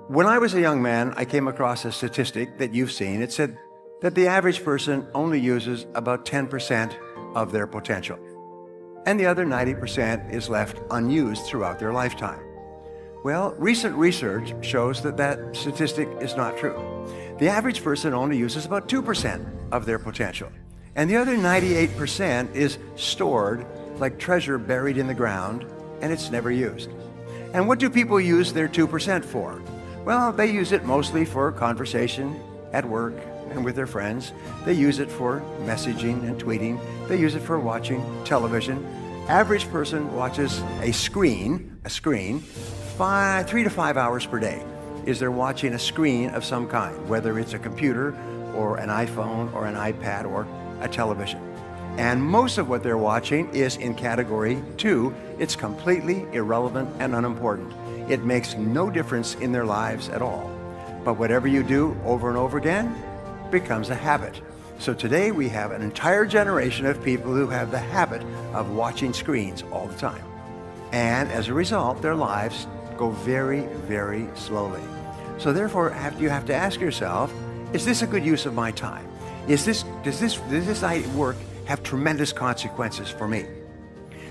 When I was a young man, I came across a statistic that you've seen. It said that the average person only uses about 10% of their potential, and the other 90% is left unused throughout their lifetime. Well, recent research shows that that statistic is not true. The average person only uses about 2% of their potential, and the other 98% is stored like treasure buried in the ground, and it's never used. And what do people use their 2% for? Well, they use it mostly for conversation at work and with their friends. They use it for messaging and tweeting. They use it for watching television. Average person watches a screen, 3 to 5 hours per day. Is they're watching a screen of some kind, whether it's a computer or an iPhone or an iPad or a television. And most of what they're watching is in category 2. It's completely irrelevant and unimportant. It makes no difference in their lives at all. But whatever you do over and over again becomes a habit. So today we have an entire generation of people who have the habit of watching screens all the time. And as a result, their lives go very, very slowly. So therefore, you have to ask yourself, is this a good use of my time? Does this work have tremendous consequences for me?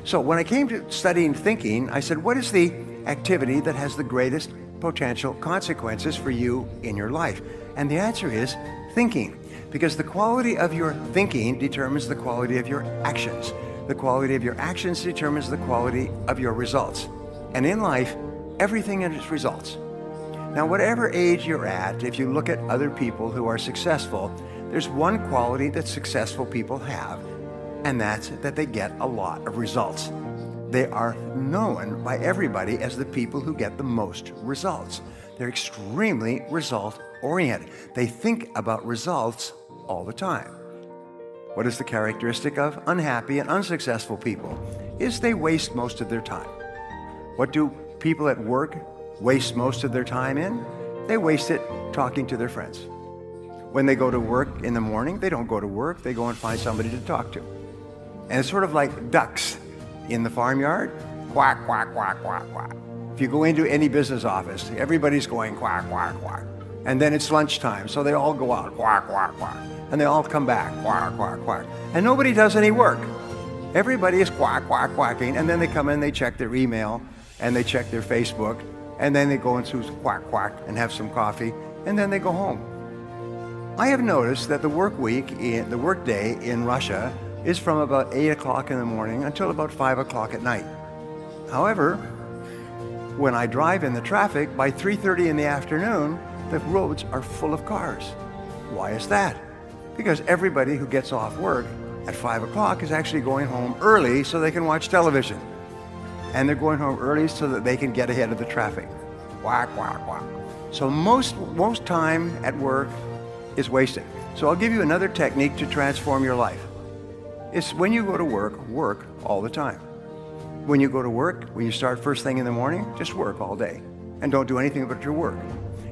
So when I came to studying thinking, I said, what is the activity that has the greatest potential consequences for you in your life? And the answer is thinking, because the quality of your thinking determines the quality of your actions. The quality of your actions determines the quality of your results. And in life, everything is results. Now, whatever age you're at, if you look at other people who are successful, there's one quality that successful people have, and that's that they get a lot of results. They are known by everybody as the people who get the most results. They're extremely result-oriented. They think about results all the time. What is the characteristic of unhappy and unsuccessful people? Is they waste most of their time. What do people at work waste most of their time in? They waste it talking to their friends. When they go to work in the morning, they don't go to work, they go and find somebody to talk to. And it's sort of like ducks in the farmyard, quack, quack, quack, quack, quack. If you go into any business office, everybody's going quack, quack, quack. And then it's lunchtime, so they all go out, quack, quack, quack. And they all come back, quack, quack, quack. And nobody does any work. Everybody is quack, quack, quacking, and then they come in, they check their email, and they check their Facebook, and then they go into quack, quack, and have some coffee, and then they go home. I have noticed that the work day in Russia is from about 8 o'clock in the morning until about 5 o'clock at night. However, when I drive in the traffic, by 3:30 in the afternoon, the roads are full of cars. Why is that? Because everybody who gets off work at 5 o'clock is actually going home early so they can watch television. And they're going home early so that they can get ahead of the traffic. Quack, quack, quack. So most time at work is wasted. So I'll give you another technique to transform your life. It's when you go to work all the time. When you go to work, when you start first thing in the morning, just work all day. And don't do anything but your work.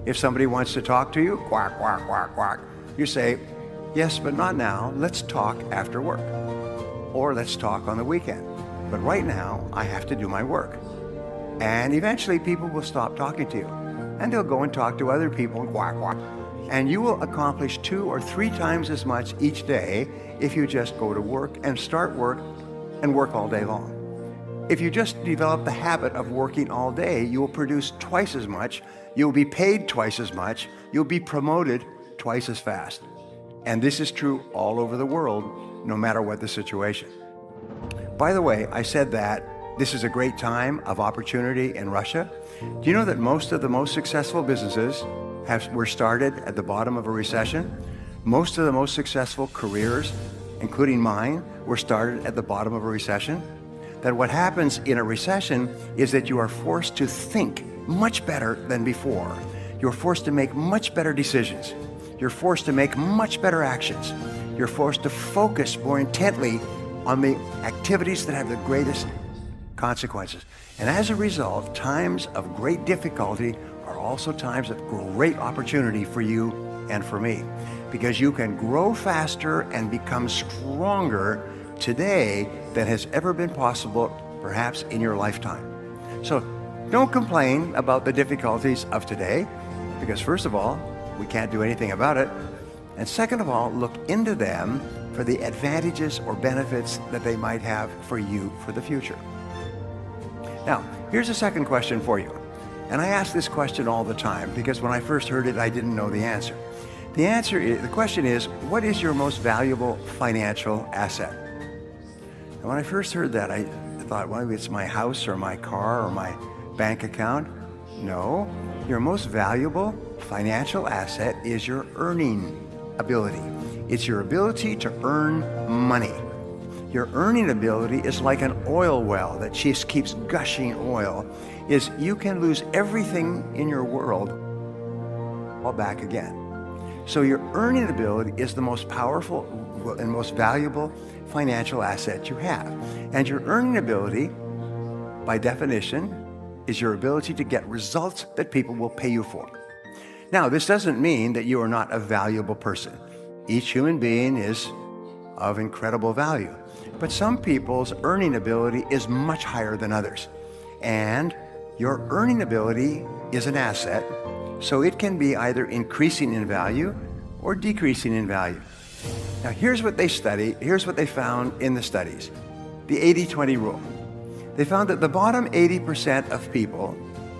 If somebody wants to talk to you, quack, quack, quack, quack, you say, yes, but not now. Let's talk after work. Or let's talk on the weekend. But right now, I have to do my work. And eventually people will stop talking to you. And they'll go and talk to other people and quack, quack. And you will accomplish 2 or 3 times as much each day if you just go to work and start work and work all day long. If you just develop the habit of working all day, you will produce twice as much, you'll be paid twice as much, you'll be promoted twice as fast. And this is true all over the world, no matter what the situation. By the way, I said that this is a great time of opportunity in Russia. Do you know that most of the most successful businesses were started at the bottom of a recession? Most of the most successful careers, including mine, were started at the bottom of a recession. That what happens in a recession is that you are forced to think much better than before. You're forced to make much better decisions. You're forced to make much better actions. You're forced to focus more intently on the activities that have the greatest consequences. And as a result, times of great difficulty are also times of great opportunity for you and for me, because you can grow faster and become stronger today than has ever been possible, perhaps in your lifetime. So don't complain about the difficulties of today. Because first of all, we can't do anything about it. And second of all, look into them for the advantages or benefits that they might have for you for the future. Now, here's a second question for you. And I ask this question all the time because when I first heard it, I didn't know the answer. The question is, what is your most valuable financial asset? And when I first heard that, I thought, well, maybe it's my house or my car or my bank account. No, your most valuable financial asset is your earning ability. It's your ability to earn money. Your earning ability is like an oil well that just keeps gushing oil. You can lose everything in your world all back again. So your earning ability is the most powerful and most valuable financial asset you have. And your earning ability, by definition, is your ability to get results that people will pay you for. Now, this doesn't mean that you are not a valuable person. Each human being is of incredible value. But some people's earning ability is much higher than others. And your earning ability is an asset, so it can be either increasing in value or decreasing in value. Now, here's what they found in the studies. The 80-20 rule. They found that the bottom 80% of people,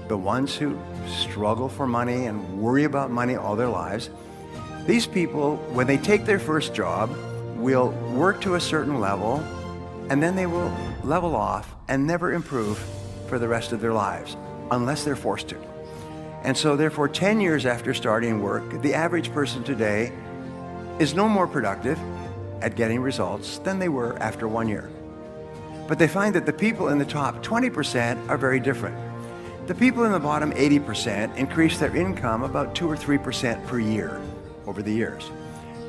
the ones who struggle for money and worry about money all their lives, these people, when they take their first job, will work to a certain level, and then they will level off and never improve for the rest of their lives, unless they're forced to. And so therefore, 10 years after starting work, the average person today is no more productive at getting results than they were after 1 year. But they find that the people in the top 20% are very different. The people in the bottom 80% increase their income about 2 or 3% per year over the years.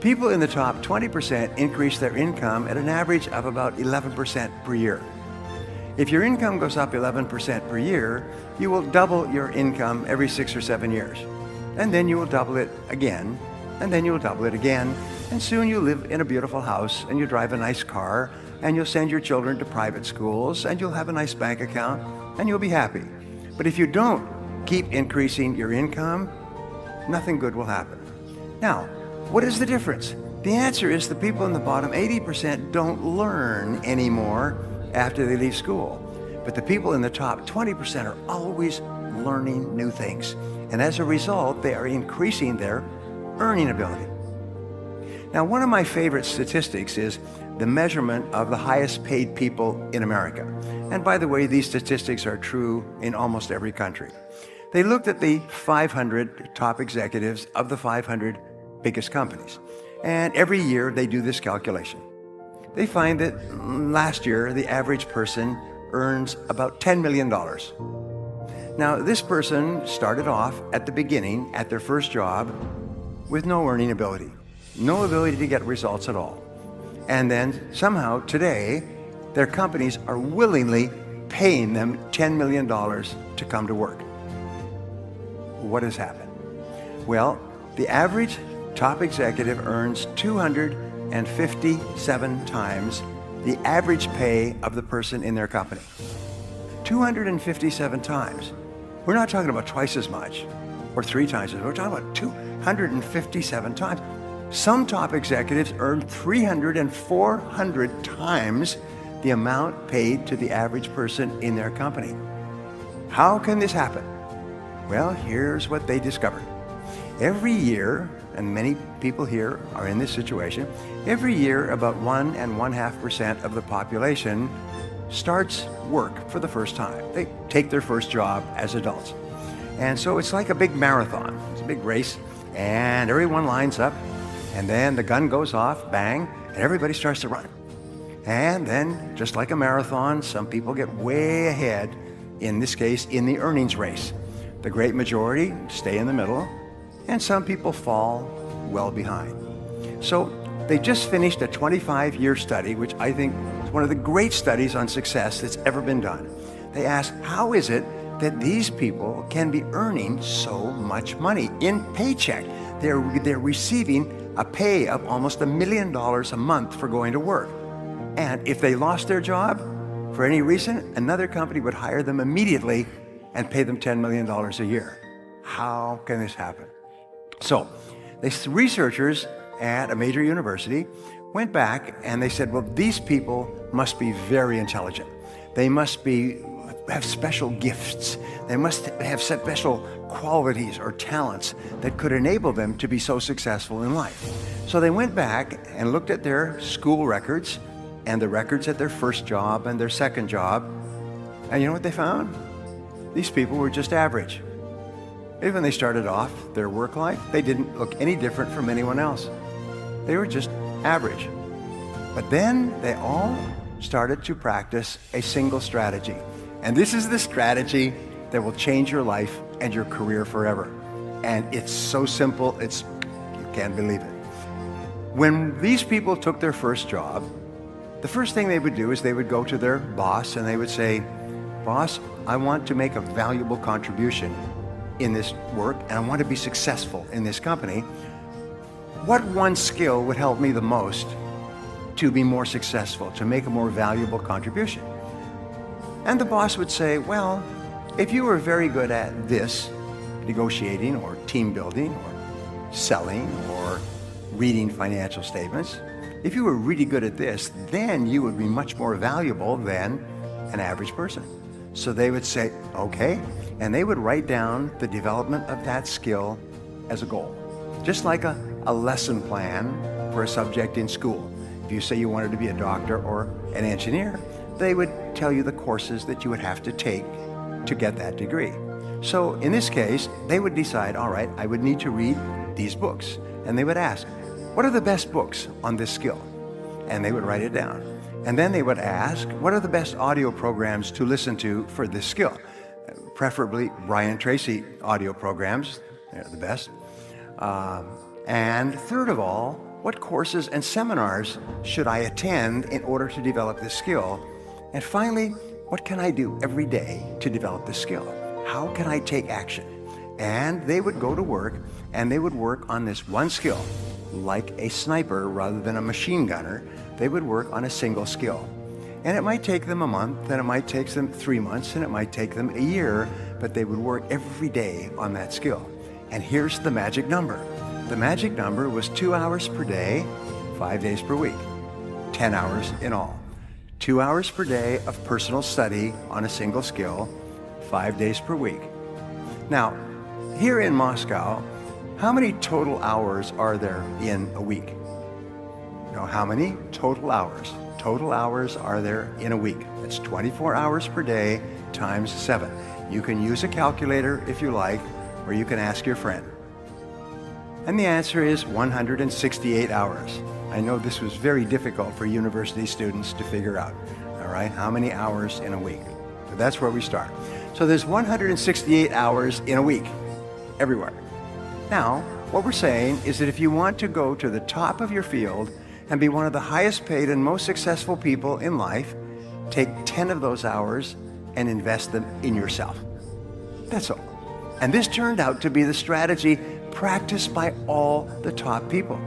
People in the top 20% increase their income at an average of about 11% per year. If your income goes up 11% per year, you will double your income every 6 or 7 years. And then you will double it again, and then you'll double it again, and soon you'll live in a beautiful house, and you drive a nice car, and you'll send your children to private schools, and you'll have a nice bank account, and you'll be happy. But if you don't keep increasing your income, nothing good will happen. Now, what is the difference? The answer is the people in the bottom 80% don't learn anymore after they leave school. But the people in the top 20% are always learning new things. And as a result, they are increasing their earning ability. Now, one of my favorite statistics is the measurement of the highest paid people in America. And by the way, these statistics are true in almost every country. They looked at the 500 top executives of the 500 biggest companies. And every year they do this calculation. They find that last year, the average person earns about $10 million. Now, this person started off at the beginning, at their first job, with no earning ability, no ability to get results at all. And then somehow today, their companies are willingly paying them $10 million to come to work. What has happened? Well, the average top executive earns 257 times the average pay of the person in their company. 257 times. We're not talking about twice as much or 3 times as much. We're talking about 257 times. Some top executives earn 300 and 400 times the amount paid to the average person in their company. How can this happen? Well, here's what they discovered. Every year, and many people here are in this situation, every year about 1.5% of the population starts work for the first time. They take their first job as adults. And so it's like a big marathon. It's a big race, and everyone lines up, and then the gun goes off, bang, and everybody starts to run. And then, just like a marathon, some people get way ahead, in this case, in the earnings race. The great majority stay in the middle, and some people fall well behind. So they just finished a 25-year study, which I think is one of the great studies on success that's ever been done. They asked, how is it that these people can be earning so much money in paycheck? They're receiving a pay of almost $1 million a month for going to work. And if they lost their job for any reason, another company would hire them immediately and pay them $10 million a year. how can this happen? So these researchers at a major university went back and they said, well, these people must be very intelligent. They must have special gifts. They must have special qualities or talents that could enable them to be so successful in life. So they went back and looked at their school records and the records at their first job and their second job. And you know what they found? These people were just average. Even when they started off their work life, they didn't look any different from anyone else. They were just average. But then they all started to practice a single strategy. And this is the strategy that will change your life and your career forever. And it's so simple, you can't believe it. When these people took their first job, the first thing they would do is they would go to their boss and they would say, boss, I want to make a valuable contribution in this work and I want to be successful in this company. What one skill would help me the most to be more successful, to make a more valuable contribution? And the boss would say, well, if you were very good at this, negotiating or team building or selling or reading financial statements, if you were really good at this, then you would be much more valuable than an average person. So they would say, okay, and they would write down the development of that skill as a goal. Just like a lesson plan for a subject in school. If you say you wanted to be a doctor or an engineer, they would tell you the courses that you would have to take to get that degree. So in this case, they would decide, all right, I would need to read these books. And they would ask, what are the best books on this skill? And they would write it down. And then they would ask, what are the best audio programs to listen to for this skill? Preferably Brian Tracy audio programs, they're the best. And third of all, what courses and seminars should I attend in order to develop this skill? And finally, what can I do every day to develop this skill? How can I take action? And they would go to work and they would work on this one skill. Like a sniper rather than a machine gunner, they would work on a single skill. And it might take them a month, and it might take them 3 months, and it might take them a year, but they would work every day on that skill. And here's the magic number. The magic number was 2 hours per day, 5 days per week, 10 hours in all. 2 hours per day of personal study on a single skill, 5 days per week. Now, here in Moscow, how many total hours are there in a week? You know, how many total hours? Total hours are there in a week? It's 24 hours per day times 7. You can use a calculator if you like, or you can ask your friend. And the answer is 168 hours. I know this was very difficult for university students to figure out, all right? How many hours in a week? But that's where we start. So there's 168 hours in a week, everywhere. Now, what we're saying is that if you want to go to the top of your field and be one of the highest paid and most successful people in life, take 10 of those hours and invest them in yourself. That's all. And this turned out to be the strategy practiced by all the top people.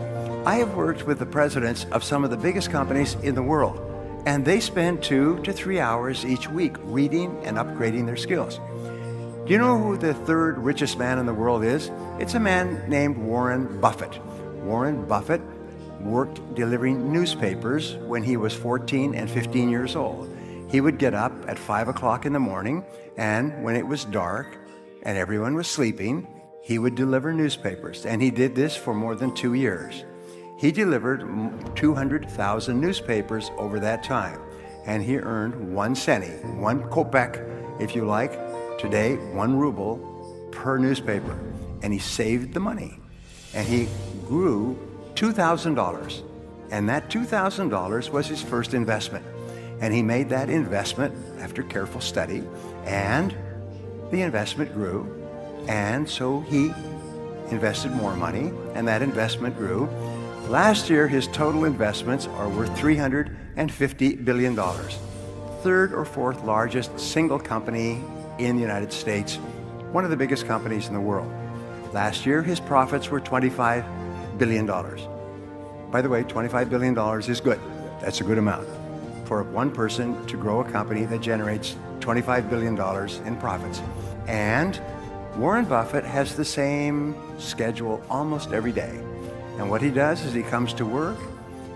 I have worked with the presidents of some of the biggest companies in the world, and they spend 2 to 3 hours each week reading and upgrading their skills. Do you know who the third richest man in the world is? It's a man named Warren Buffett. Warren Buffett worked delivering newspapers when he was 14 and 15 years old. He would get up at 5 o'clock in the morning, and when it was dark and everyone was sleeping, he would deliver newspapers. And he did this for more than 2 years. He delivered 200,000 newspapers over that time. And he earned 1 cent, 1 kopeck, if you like, today 1 ruble per newspaper. And he saved the money. And he grew $2,000. And that $2,000 was his first investment. And he made that investment after careful study, and the investment grew. And so he invested more money, and that investment grew. Last year, his total investments are worth $350 billion. Third or fourth largest single company in the United States, one of the biggest companies in the world. Last year, his profits were $25 billion. By the way, $25 billion is good. That's a good amount for one person to grow a company that generates $25 billion in profits. And Warren Buffett has the same schedule almost every day. And what he does is he comes to work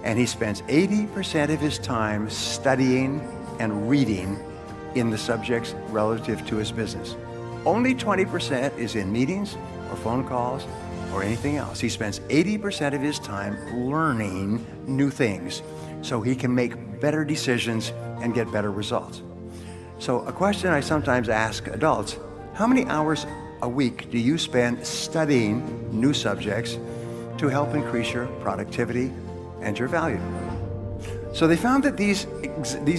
and he spends 80% of his time studying and reading in the subjects relative to his business. Only 20% is in meetings or phone calls or anything else. He spends 80% of his time learning new things so he can make better decisions and get better results. So a question I sometimes ask adults, how many hours a week do you spend studying new subjects to help increase your productivity and your value? So they found that these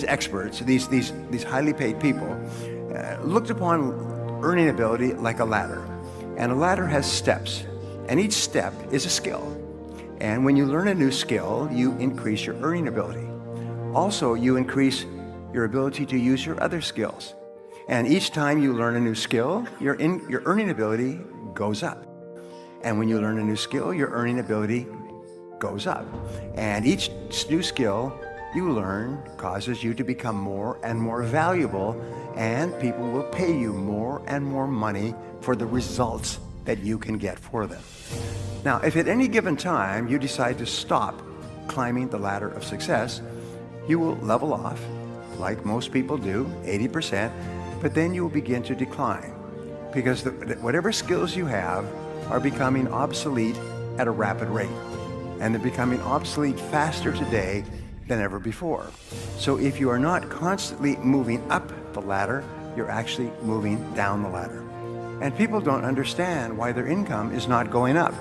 experts, these highly paid people, looked upon earning ability like a ladder. And a ladder has steps, and each step is a skill. And when you learn a new skill, you increase your earning ability. Also, you increase your ability to use your other skills. And each time you learn a new skill, your earning ability goes up. And when you learn a new skill, your earning ability goes up. And each new skill you learn causes you to become more and more valuable, and people will pay you more and more money for the results that you can get for them. Now, if at any given time you decide to stop climbing the ladder of success, you will level off, like most people do, 80%, but then you will begin to decline because whatever skills you have are becoming obsolete at a rapid rate, and they're becoming obsolete faster today than ever before. So if you are not constantly moving up the ladder, you're actually moving down the ladder. And people don't understand why their income is not going up.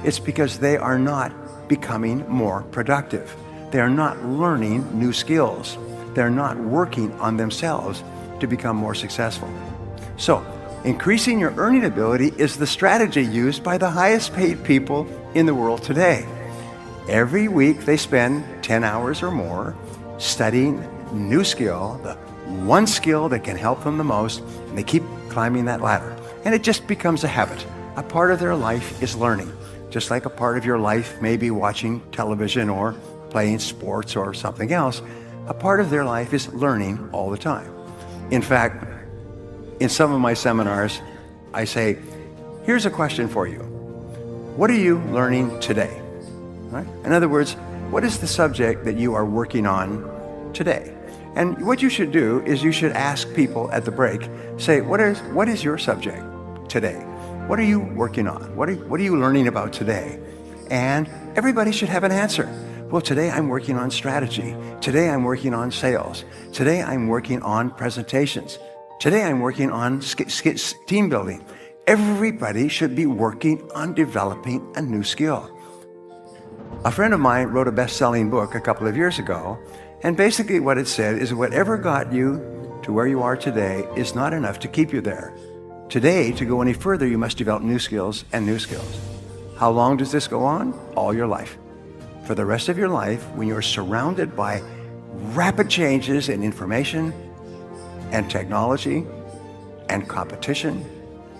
It's because they are not becoming more productive. They are not learning new skills. They're not working on themselves to become more successful. So, increasing your earning ability is the strategy used by the highest paid people in the world today. Every week they spend 10 hours or more studying new skill, the one skill that can help them the most, and they keep climbing that ladder. And it just becomes a habit. A part of their life is learning. Just like a part of your life may be watching television or playing sports or something else, a part of their life is learning all the time. In fact, in some of my seminars, I say, here's a question for you. What are you learning today? Right? In other words, what is the subject that you are working on today? And what you should do is you should ask people at the break, say, what is your subject today? What are you working on? What are you learning about today? And everybody should have an answer. Well, today I'm working on strategy. Today I'm working on sales. Today I'm working on presentations. Today I'm working on team building. Everybody should be working on developing a new skill. A friend of mine wrote a best-selling book a couple of years ago, and basically what it said is whatever got you to where you are today is not enough to keep you there. Today, to go any further, you must develop new skills and new skills. How long does this go on? All your life. For the rest of your life, when you're surrounded by rapid changes in information and technology and competition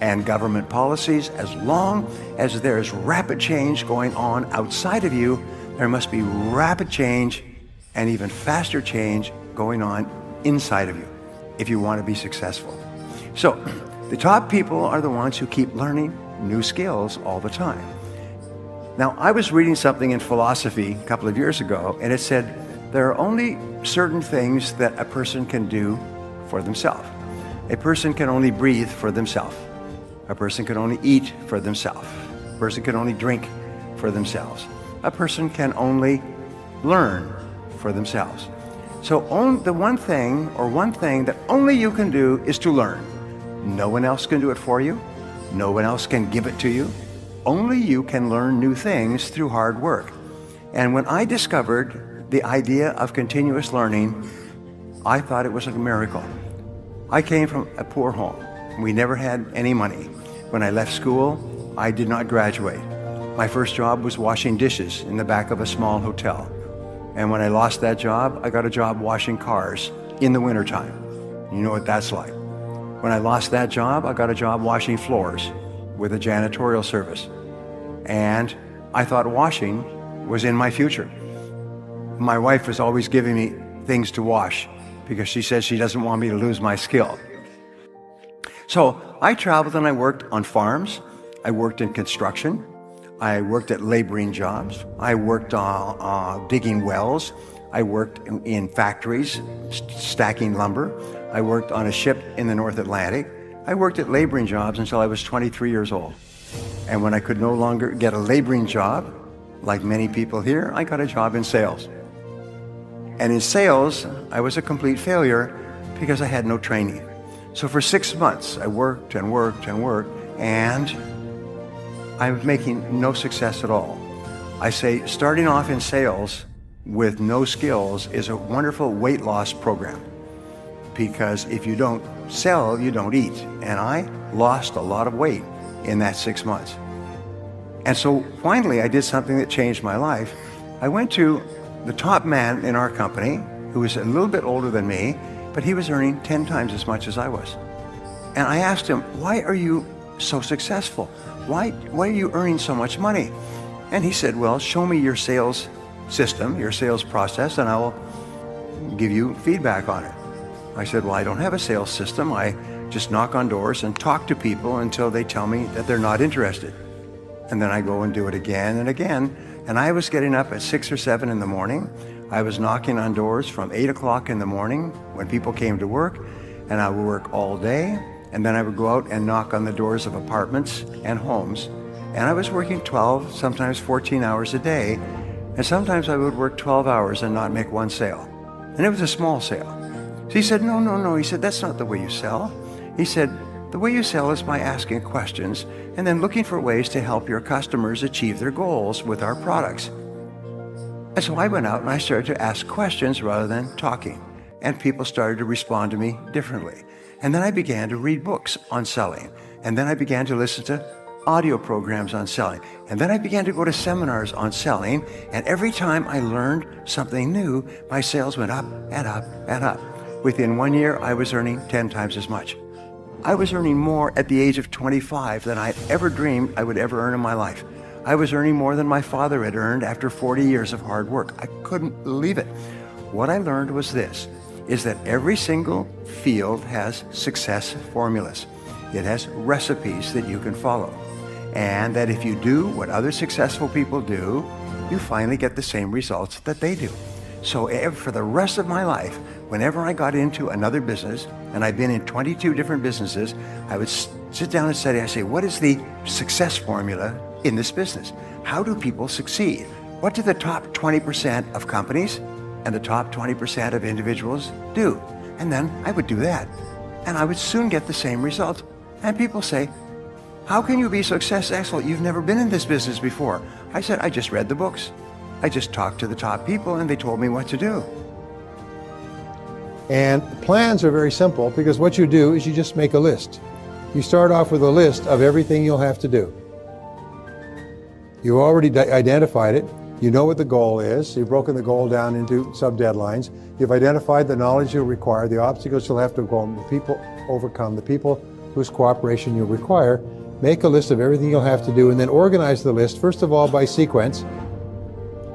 and government policies, as long as there is rapid change going on outside of you, there must be rapid change and even faster change going on inside of you if you want to be successful. So the top people are the ones who keep learning new skills all the time. Now, I was reading something in philosophy a couple of years ago, and it said there are only certain things that a person can do for themselves. A person can only breathe for themselves. A person can only eat for themselves. A person can only drink for themselves. A person can only learn for themselves. So the one thing that only you can do is to learn. No one else can do it for you. No one else can give it to you. Only you can learn new things through hard work. And when I discovered the idea of continuous learning, I thought it was a miracle. I came from a poor home. We never had any money. When I left school, I did not graduate. My first job was washing dishes in the back of a small hotel. And when I lost that job, I got a job washing cars in the wintertime. You know what that's like. When I lost that job, I got a job washing floors with a janitorial service. And I thought washing was in my future. My wife was always giving me things to wash because she says she doesn't want me to lose my skill. So I traveled and I worked on farms. I worked in construction. I worked at laboring jobs. I worked digging wells. I worked in factories, stacking lumber. I worked on a ship in the North Atlantic. I worked at laboring jobs until I was 23 years old. And when I could no longer get a laboring job, like many people here, I got a job in sales. And in sales, I was a complete failure because I had no training. So for 6 months, I worked and worked and worked, and I was making no success at all. I say starting off in sales with no skills is a wonderful weight loss program, because if you don't sell, you don't eat. And I lost a lot of weight in that 6 months. And so finally, I did something that changed my life. I went to the top man in our company, who was a little bit older than me, but he was earning 10 times as much as I was. And I asked him, why are you so successful? Why are you earning so much money? And he said, well, show me your sales system, your sales process, and I will give you feedback on it. I said, well, I don't have a sales system. I just knock on doors and talk to people until they tell me that they're not interested. And then I go and do it again and again. And I was getting up at 6 or 7 in the morning. I was knocking on doors from 8 o'clock in the morning when people came to work, and I would work all day. And then I would go out and knock on the doors of apartments and homes. And I was working 12, sometimes 14 hours a day. And sometimes I would work 12 hours and not make one sale. And it was a small sale. So he said, no. He said, that's not the way you sell. He said, the way you sell is by asking questions and then looking for ways to help your customers achieve their goals with our products. And so I went out and I started to ask questions rather than talking. And people started to respond to me differently. And then I began to read books on selling. And then I began to listen to audio programs on selling. And then I began to go to seminars on selling. And every time I learned something new, my sales went up and up and up. Within 1 year, I was earning 10 times as much. I was earning more at the age of 25 than I ever dreamed I would ever earn in my life. I was earning more than my father had earned after 40 years of hard work. I couldn't believe it. What I learned was this, is that every single field has success formulas. It has recipes that you can follow. And that if you do what other successful people do, you finally get the same results that they do. So for the rest of my life, whenever I got into another business, and I've been in 22 different businesses, I would sit down and study. I say, what is the success formula in this business? How do people succeed? What do the top 20% of companies and the top 20% of individuals do? And then I would do that. And I would soon get the same results. And people say, how can you be successful? You've never been in this business before. I said, I just read the books. I just talked to the top people and they told me what to do. And plans are very simple, because what you do is you just make a list. You start off with a list of everything you'll have to do. You already identified it. You know what the goal is. You've broken the goal down into sub-deadlines. You've identified the knowledge you'll require, the obstacles you'll have to overcome, the people whose cooperation you'll require. Make a list of everything you'll have to do, and then organize the list, first of all, by sequence,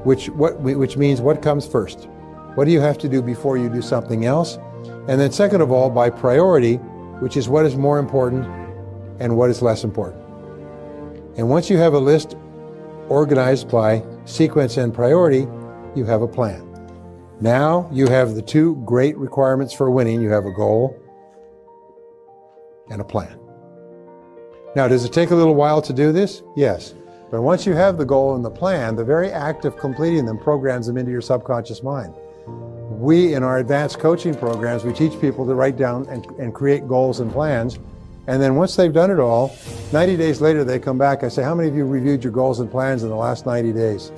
which means what comes first. What do you have to do before you do something else? And then second of all, by priority, which is what is more important and what is less important. And once you have a list organized by sequence and priority, you have a plan. Now you have the two great requirements for winning. You have a goal and a plan. Now, does it take a little while to do this? Yes. But once you have the goal and the plan, the very act of completing them programs them into your subconscious mind. We, in our advanced coaching programs, we teach people to write down and create goals and plans. And then once they've done it all, 90 days later, they come back. I say, how many of you reviewed your goals and plans in the last 90 days?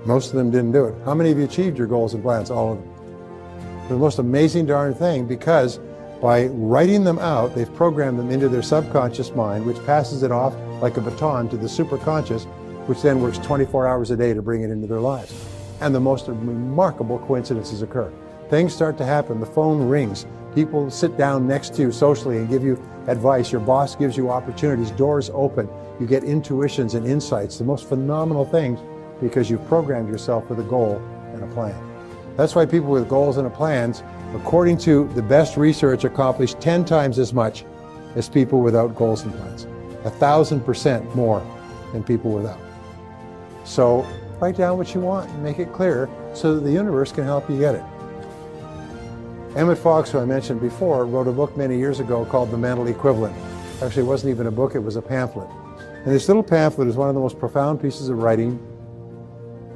Most of them didn't do it. How many of you achieved your goals and plans? All of them. The most amazing darn thing, because by writing them out, they've programmed them into their subconscious mind, which passes it off like a baton to the superconscious, which then works 24 hours a day to bring it into their lives. And the most remarkable coincidences occur. Things start to happen. The phone rings. People sit down next to you socially and give you advice. Your boss gives you opportunities. Doors open. You get intuitions and insights, the most phenomenal things, because you've programmed yourself with a goal and a plan. That's why people with goals and plans, according to the best research, accomplish 10 times as much as people without goals and plans. 1,000% more than people without. So write down what you want and make it clear so that the universe can help you get it. Emmett Fox, who I mentioned before, wrote a book many years ago called The Mental Equivalent. Actually, it wasn't even a book, it was a pamphlet. And this little pamphlet is one of the most profound pieces of writing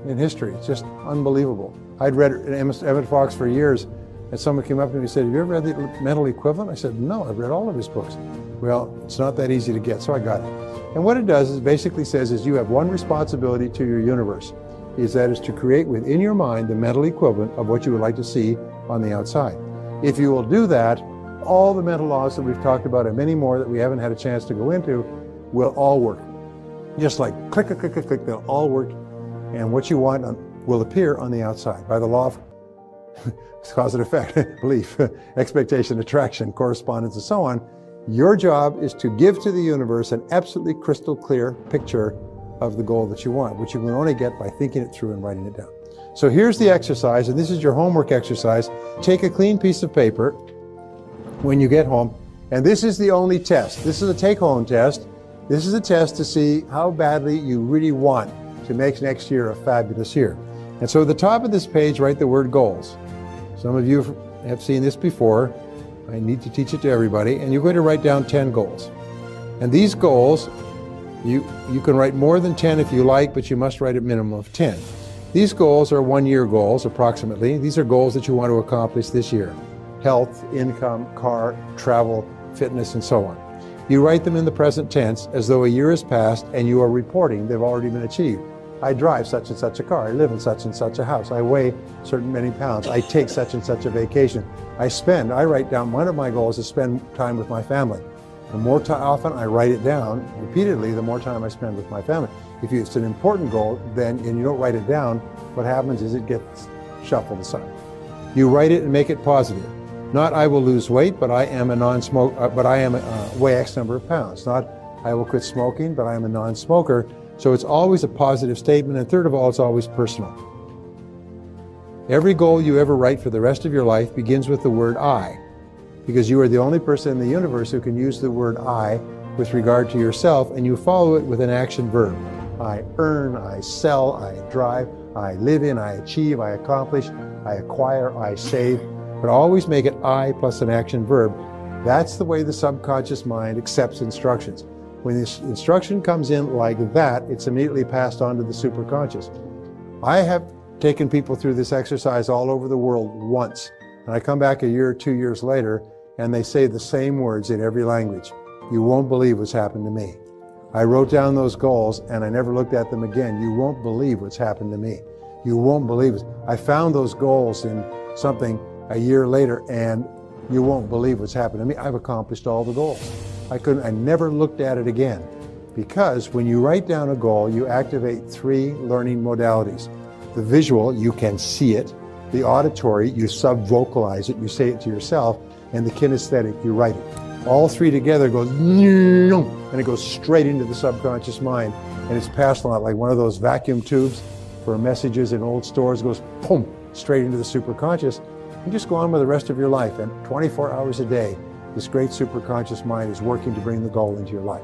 in history. It's just unbelievable. I'd read Emmett Fox for years, and someone came up to me and said, "Have you ever read The Mental Equivalent?" I said, "No, I've read all of his books." Well, it's not that easy to get, so I got it. And what it does is basically says is you have one responsibility to your universe, is to create within your mind the mental equivalent of what you would like to see on the outside. If you will do that, all the mental laws that we've talked about and many more that we haven't had a chance to go into will all work. Just like click, click, click, click, click, they'll all work. And what you want will appear on the outside by the law of cause and effect, belief, expectation, attraction, correspondence, and so on. Your job is to give to the universe an absolutely crystal clear picture of the goal that you want, which you can only get by thinking it through and writing it down. So here's the exercise, and this is your homework exercise. Take a clean piece of paper when you get home, and this is the only test. This is a take-home test. This is a test to see how badly you really want to make next year a fabulous year. And so at the top of this page, write the word goals. Some of you have seen this before. I need to teach it to everybody, and you're going to write down 10 goals. And these goals, you can write more than 10 if you like, but you must write a minimum of 10. These goals are one-year goals, approximately. These are goals that you want to accomplish this year. Health, income, car, travel, fitness, and so on. You write them in the present tense as though a year has passed and you are reporting they've already been achieved. I drive such and such a car. I live in such and such a house. I weigh certain many pounds. I take such and such a vacation. I write down, one of my goals is spend time with my family. The more often I write it down repeatedly, the more time I spend with my family. If it's an important goal, then and you don't write it down, what happens is it gets shuffled aside. You write it and make it positive. Not I will lose weight, but I am a non-smoker, weigh X number of pounds. Not I will quit smoking, but I am a non-smoker. So it's always a positive statement, and third of all, it's always personal. Every goal you ever write for the rest of your life begins with the word I, because you are the only person in the universe who can use the word I with regard to yourself, and you follow it with an action verb. I earn, I sell, I drive, I live in, I achieve, I accomplish, I acquire, I save, but always make it I plus an action verb. That's the way the subconscious mind accepts instructions. When this instruction comes in like that, it's immediately passed on to the superconscious. I have taken people through this exercise all over the world once, and I come back a year or 2 years later, and they say the same words in every language. You won't believe what's happened to me. I wrote down those goals, and I never looked at them again. You won't believe what's happened to me. You won't believe it. I found those goals in something a year later, and you won't believe what's happened to me. I've accomplished all the goals. I never looked at it again, because when you write down a goal, you activate 3 learning modalities. The visual, you can see it. The auditory, you sub-vocalize it, you say it to yourself. And the kinesthetic, you write it. All 3 together goes, and it goes straight into the subconscious mind. And it's passed on like one of those vacuum tubes for messages in old stores, goes boom, straight into the superconscious. And just go on with the rest of your life. And 24 hours a day, this great superconscious mind is working to bring the goal into your life.